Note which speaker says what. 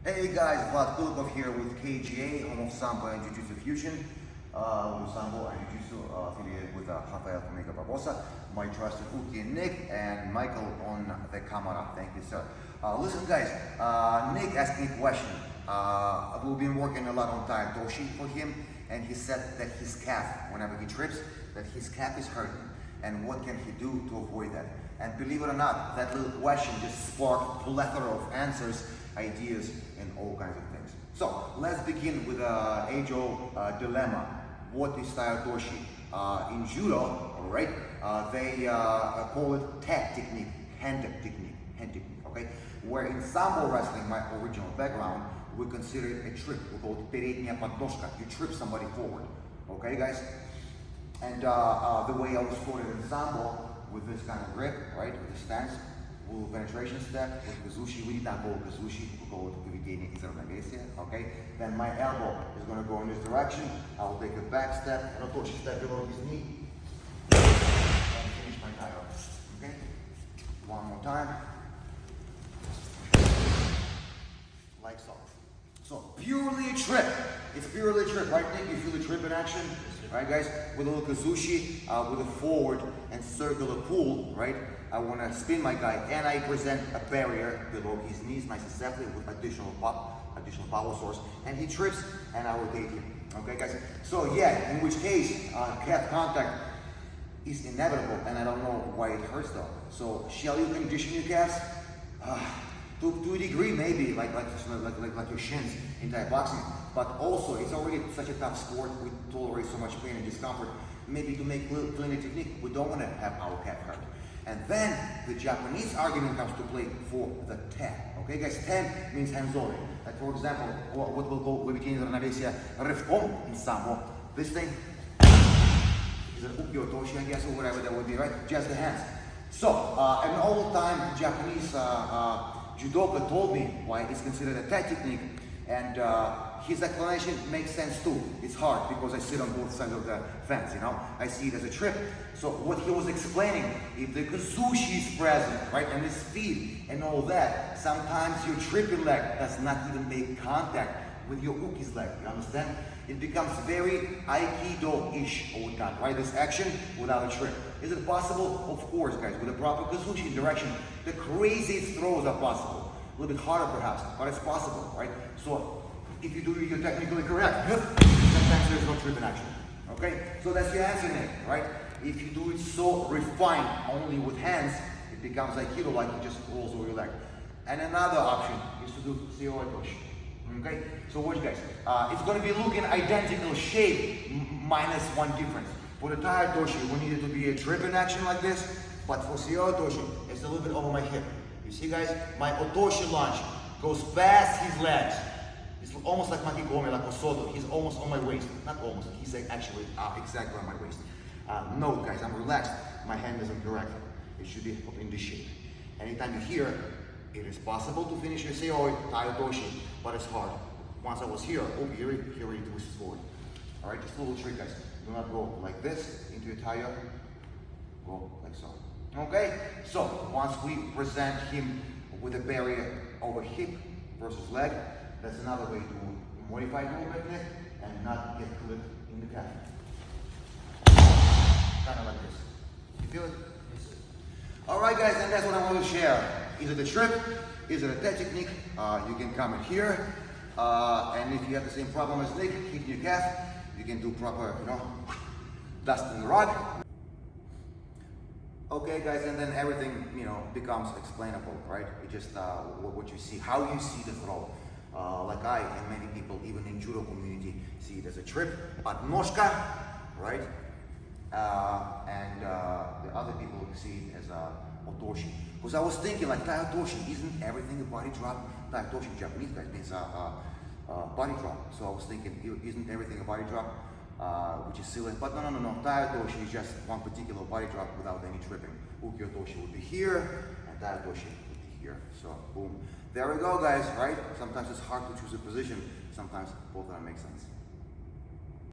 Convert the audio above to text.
Speaker 1: Hey guys, Vlad Kulikov here with KGA, home of Sambo and Jiu-Jitsu Fusion. With Sambo and Jiu-Jitsu affiliated with Rafael Famiga Barbosa, my trusted Uki and Nick, and Michael on the camera. Thank you, sir. Listen guys, Nick asked me a question. We've been working a lot on Tai Otoshi for him, and he said that his calf, whenever he trips, that his calf is hurting. And what can he do to avoid that? And believe it or not, that little question just sparked a plethora of answers, ideas, and all kinds of things. So let's begin with an age-old dilemma. What is Tai Otoshi? In judo, all right, they call it tag technique, hand technique, okay? Where in Sambo wrestling, my original background, we consider it a trip. We call it передняя подножка. You trip somebody forward, okay, guys? And the way I was taught it in Sambo, with this kind of grip, right, with the stance, with penetration step, with kazushi, we did not go kazushi, we go to поведение из равновесия, okay? Then my elbow is going to go in this direction, I will take a back step, and Otoshi step below his knee, and finish my Tai O, okay? One more time. Like so. So, purely a trip. It's purely a trip, right, Nick? You feel the trip in action? Right, guys? With a little kazushi, with a forward and circular pull, right? I want to spin my guy, and I present a barrier below his knees, nice and safely, with additional power source. And he trips, and I rotate him. Okay, guys? So, yeah, in which case, calf contact is inevitable, and I don't know why it hurts, though. So, shall you condition your calves? To a degree, maybe, like your shins in Thai boxing, but also it's already such a tough sport. We tolerate so much pain and discomfort. Maybe to make cleaner technique, we don't want to have our calf hurt. And then the Japanese argument comes to play for the ten. Okay, guys, ten means hands-on. Like for example, what we'll call поведение равновесия рывком in Sambo. This thing is an Uki Otoshi, I guess, or whatever that would be, right? Just the hands. So, an old-time Japanese judoka told me why it's considered a tag technique, and his explanation makes sense too. It's hard because I sit on both sides of the fence, you know. I see it as a trip. So what he was explaining, if the kazushi is present, right, and the speed and all that, sometimes your tripping leg does not even make contact with your uki's leg, you understand? It becomes very aikido-ish all the time, right? This action without a trip. Is it possible? Of course, guys. With a proper kazushi direction, the craziest throws are possible. A little bit harder perhaps, but it's possible, right? So if you do it, you're technically correct. Sometimes there's no trip in action. Okay? So that's the answer, Nick, right? If you do it so refined only with hands, it becomes aikido, like it just rolls over your leg. And another option is to do Tai Otoshi. Okay, so watch guys, it's going to be looking identical shape, minus one difference. For the Tai Otoshi, we need it to be a trip in action like this, but for Tai Otoshi, it's a little bit over my hip. You see guys, my Otoshi launch goes past his legs. It's almost like Makigome, like Osoto. He's almost on my waist. Not almost, he's actually exactly on my waist. Note guys, I'm relaxed. My hand isn't correct. It should be in this shape. Anytime you hear, it is possible to finish your Tai Otoshi, but it's hard. Once I was here, oh, here it twists forward. All right, just a little trick, guys. Do not go like this into your Tai. Go like so. Okay, so once we present him with a barrier over hip versus leg, that's another way to modify the movement and not get clipped in the calf. Kind of like this. You feel it? Yes, sir. All right, guys, and that's what I want to share. Is it a trip? Is it a tag technique? You can comment here. And if you have the same problem as Nick, hitting your calf, you can do proper, you know, dust in the rod. Okay, guys, and then everything, you know, becomes explainable, right? It just what you see, how you see the throw. Like I and many people, even in judo community, see it as a trip, подножка, right? And the other people see it as a Otoshi. Because I was thinking, like, Tai Otoshi, isn't everything a body drop? Tai Otoshi, Japanese guys, means body drop. So I was thinking, isn't everything a body drop? Which is silly. But no. Tai Otoshi is just one particular body drop without any tripping. Uki Otoshi would be here, and Tai Otoshi would be here. So, boom. There we go, guys, right? Sometimes it's hard to choose a position. Sometimes both of them make sense.